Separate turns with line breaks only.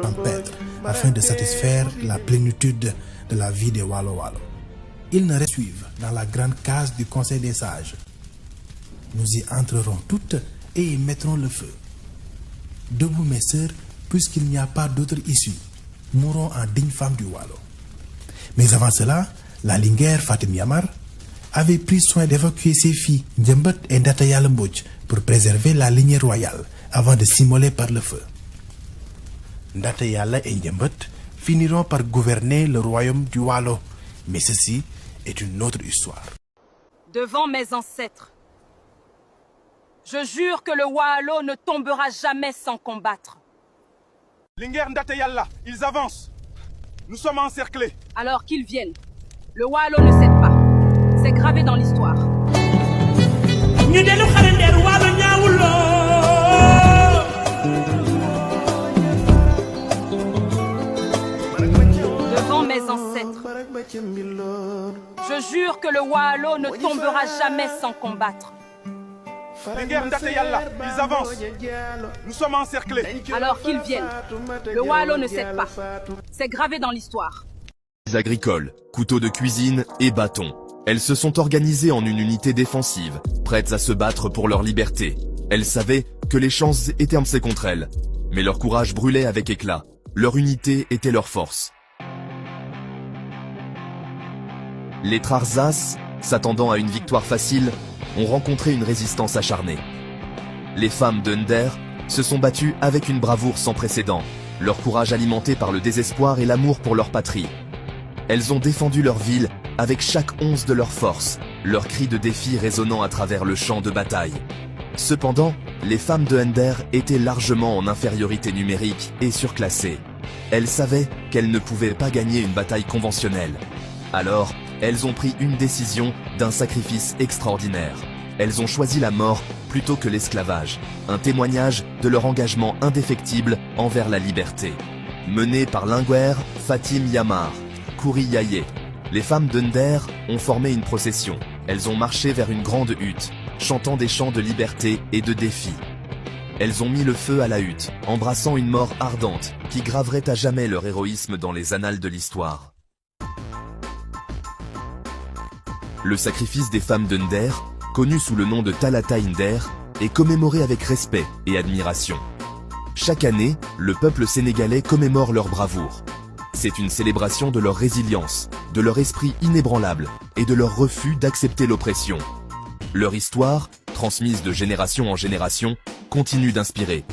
tempête afin de satisfaire la plénitude de la vie des Walo Walo. Ils nous suivent dans la grande case du Conseil des sages. Nous y entrerons toutes et y mettrons le feu. Debout mes sœurs, puisqu'il n'y a pas d'autre issue, mourons en dignes femmes du Walo. Mais avant cela, la Linguère Fatim Yamar avait pris soin d'évacuer ses filles Ndjembet et Ndataya Mbodj pour préserver la lignée royale avant de s'immoler par le feu. Ndataya et Ndjembet finiront par gouverner le royaume du Walo, mais ceci est une autre histoire.
Devant mes ancêtres, je jure que le Walo ne tombera jamais sans combattre.
Linguère Ndataya, ils avancent. Nous sommes encerclés.
Alors qu'ils viennent. Le Walo ne cède pas. C'est gravé dans l'histoire. Devant mes ancêtres, je jure que le Walo ne tombera jamais sans combattre.
Linguère Ndataya, ils avancent. Nous sommes encerclés.
Alors qu'ils viennent. Le Walo ne cède pas. C'est gravé dans l'histoire.
Agricoles, couteaux de cuisine et bâtons. Elles se sont organisées en une unité défensive, prêtes à se battre pour leur liberté. Elles savaient que les chances étaient ampliées contre elles, mais leur courage brûlait avec éclat. Leur unité était leur force. Les Trarzas, s'attendant à une victoire facile, ont rencontré une résistance acharnée. Les femmes de Nder se sont battues avec une bravoure sans précédent, leur courage alimenté par le désespoir et l'amour pour leur patrie. Elles ont défendu leur ville avec chaque once de leur force, leurs cris de défi résonnant à travers le champ de bataille. Cependant, les femmes de Nder étaient largement en infériorité numérique et surclassées. Elles savaient qu'elles ne pouvaient pas gagner une bataille conventionnelle. Alors, elles ont pris une décision d'un sacrifice extraordinaire. Elles ont choisi la mort plutôt que l'esclavage, un témoignage de leur engagement indéfectible envers la liberté. Menées par Linguère Fatim Yamar, Kouri Yaye, les femmes de Nder ont formé une procession. Elles ont marché vers une grande hutte, chantant des chants de liberté et de défi. Elles ont mis le feu à la hutte, embrassant une mort ardente qui graverait à jamais leur héroïsme dans les annales de l'histoire. Le sacrifice des femmes de Nder, connu sous le nom de Talata Nder, est commémoré avec respect et admiration. Chaque année, le peuple sénégalais commémore leur bravoure. C'est une célébration de leur résilience, de leur esprit inébranlable et de leur refus d'accepter l'oppression. Leur histoire, transmise de génération en génération, continue d'inspirer,